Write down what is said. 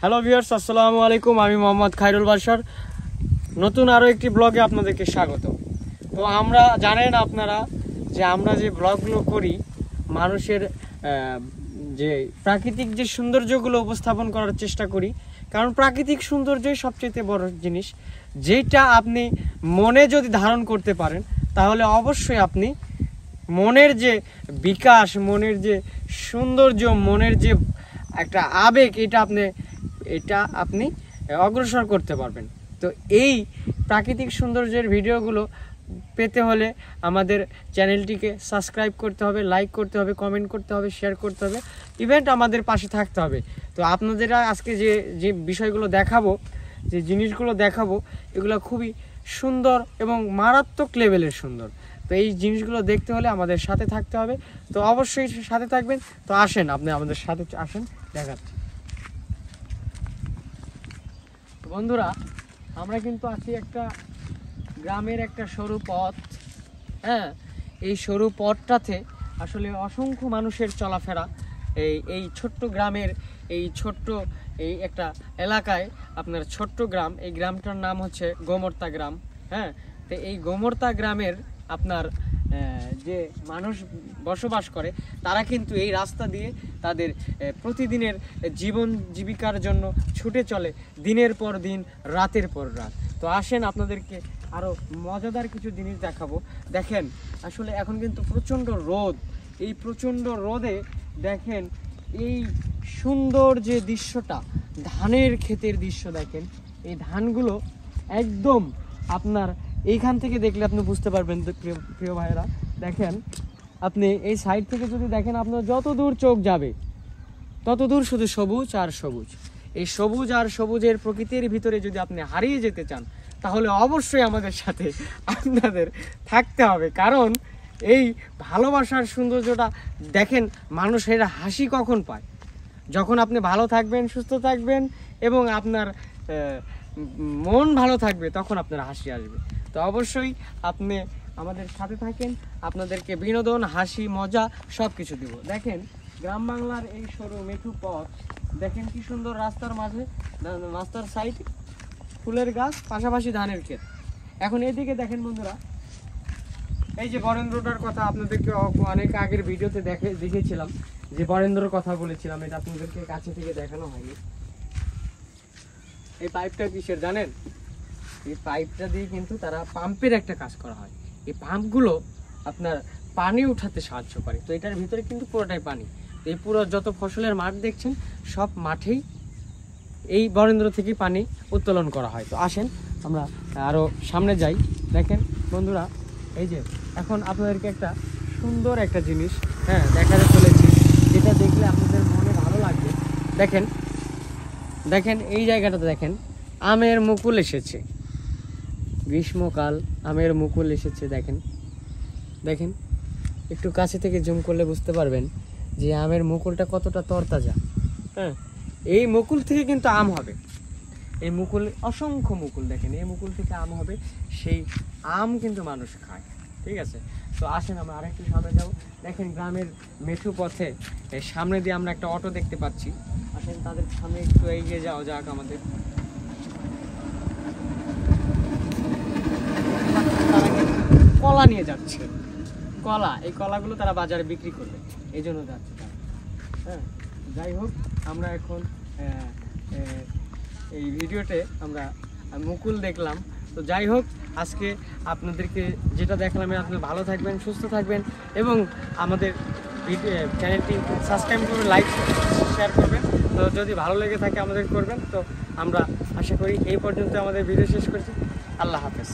Hello viewers, আসসালামু আলাইকুম। আমি মোহাম্মদ খায়রুল বাশার নতুন আরও একটি ব্লগে আপনাদেরকে স্বাগত। তো আমরা জানেন আপনারা যে আমরা যে ব্লগগুলো করি মানুষের যে প্রাকৃতিক যে সৌন্দর্যগুলো উপস্থাপন করার চেষ্টা করি, কারণ প্রাকৃতিক সৌন্দর্যই সবচেয়ে বড় জিনিস, যেটা আপনি মনে যদি ধারণ করতে পারেন তাহলে অবশ্যই আপনি মনের যে বিকাশ, মনের যে সৌন্দর্য, মনের যে একটা আবেগ, এটা আপনি অগ্রসর করতে পারবেন। তো এই প্রাকৃতিক সৌন্দর্যের ভিডিওগুলো পেতে হলে আমাদের চ্যানেলটিকে সাবস্ক্রাইব করতে হবে, লাইক করতে হবে, কমেন্ট করতে হবে, শেয়ার করতে হবে, ইভেন্ট আমাদের পাশে থাকতে হবে। তো আপনাদের আজকে যে বিষয়গুলো দেখাবো, যে জিনিসগুলো দেখাবো, এগুলো খুবই সুন্দর এবং মারাত্মক লেভেলের সুন্দর। তো এই জিনিসগুলো দেখতে হলে আমাদের সাথে থাকতে হবে। তো অবশ্যই সাথে থাকবেন। তো আসেন, আপনি আমাদের সাথে আসেন, দেখাচ্ছি। বন্ধুরা, আমরা কিন্তু আছি একটা গ্রামের একটা সরু পথ। হ্যাঁ, এই সরু পথটাতে আসলে অসংখ্য মানুষের চলাফেরা। এই ছোট্ট গ্রামের এই একটা এলাকায় আপনার ছোট্ট গ্রাম, এই গ্রামটার নাম হচ্ছে গোমর্তা গ্রাম। হ্যাঁ, তো এই গোমর্তা গ্রামের আপনার যে মানুষ বসবাস করে তারা কিন্তু এই রাস্তা দিয়ে তাদের প্রতিদিনের জীবন জীবিকার জন্য ছুটে চলে, দিনের পর দিন, রাতের পর রাত। তো আসেন, আপনাদেরকে আরও মজাদার কিছু জিনিস দেখাবো। দেখেন, আসলে এখন কিন্তু প্রচণ্ড রোদ। এই প্রচণ্ড রোদে দেখেন এই সুন্দর যে দৃশ্যটা, ধানের ক্ষেতের দৃশ্য দেখেন। এই ধানগুলো একদম আপনার এইখান থেকে দেখলে আপনি বুঝতে পারবেন। প্রিয় ভাইয়েরা, দেখেন, আপনি এই সাইড থেকে যদি দেখেন, আপনার যত দূর চোখ যাবে তত দূর শুধু সবুজ আর সবুজ। এই সবুজ আর সবুজের প্রকৃতির ভিতরে যদি আপনি হারিয়ে যেতে চান তাহলে অবশ্যই আমাদের সাথে আপনাদের থাকতে হবে, কারণ এই ভালোবাসার সৌন্দর্যটা দেখেন। মানুষের হাসি কখন পায়? যখন আপনি ভালো থাকবেন, সুস্থ থাকবেন এবং আপনার মন ভালো থাকবে, তখন আপনার হাসি আসবে। তো অবশ্যই আপনি আমাদের সাথে থাকেন, আপনাদেরকে বিনোদন, হাসি, মজা সব কিছু দিব। দেখেন, গ্রাম বাংলার এই সরু মেঠু পথ, দেখেন কি সুন্দর। রাস্তার মাঝে, রাস্তার সাইড ফুলের গাছ, পাশাপাশি ধানের ক্ষেত। এখন এদিকে দেখেন বন্ধুরা, এই যে বরেন্দ্রটার কথা আপনাদেরকে অনেক আগের ভিডিওতে দেখেছিলাম, যে বরেন্দ্রর কথা বলেছিলাম, এটা আপনাদেরকে কাছে থেকে দেখানো হয়নি। এই পাইপটা কিসের জানেন? এই পাইপটা দিয়ে কিন্তু তারা পাম্পের একটা কাজ করা হয়। এই পাম্পগুলো আপনার পানি উঠাতে সাহায্য করে। তো এটার ভিতরে কিন্তু পুরোটাই পানি। এই পুরো যত ফসলের মাঠ দেখছেন, সব মাঠেই এই বরেন্দ্র থেকে পানি উত্তোলন করা হয়। তো আসেন আমরা আরও সামনে যাই। দেখেন বন্ধুরা, এই যে এখন আপনাদেরকে একটা সুন্দর একটা জিনিস দেখাতে চলেছি, যেটা দেখলে আপনাদের মনে ভালো লাগবে। দেখেন এই জায়গাটাতে দেখেন আমের মুকুল এসেছে। গ্রীষ্মকাল, আমের মুকুল এসেছে। দেখেন একটু কাছে থেকে জুম করলে বুঝতে পারবেন যে আমের মুকুলটা কতটা তরতাজা। হ্যাঁ, এই মুকুল থেকে কিন্তু আম হবে। এই মুকুল, অসংখ্য মুকুল, দেখেন এই মুকুল থেকে আম হবে। সেই আম কিন্তু মানুষ খায়। ঠিক আছে, তো আসেন আমরা আরেকটু সামনে যাবো। দেখেন গ্রামের মেঠু পথে সামনে দিয়ে আমরা একটা অটো দেখতে পাচ্ছি। আসেন তাদের সামনে একটু এগিয়ে যাওয়া যাক আমাদের। কলা নিয়ে যাচ্ছে, কলা, এই কলাগুলো তারা বাজারে বিক্রি করবে, এই জন্য যাচ্ছে তারা। হ্যাঁ, যাই হোক, আমরা এখন এই ভিডিওতে আমরা মুকুল দেখলাম। তো যাই হোক, আজকে আপনাদেরকে যেটা দেখালাম, আপনি ভালো থাকবেন, সুস্থ থাকবেন এবং আমাদের চ্যানেলটি সাবস্ক্রাইব করবেন, লাইক শেয়ার করবেন। তো যদি ভালো লেগে থাকে আমাদের করবেন। তো আমরা আশা করি এই পর্যন্ত আমাদের ভিডিও শেষ করছি। আল্লাহ হাফেজ।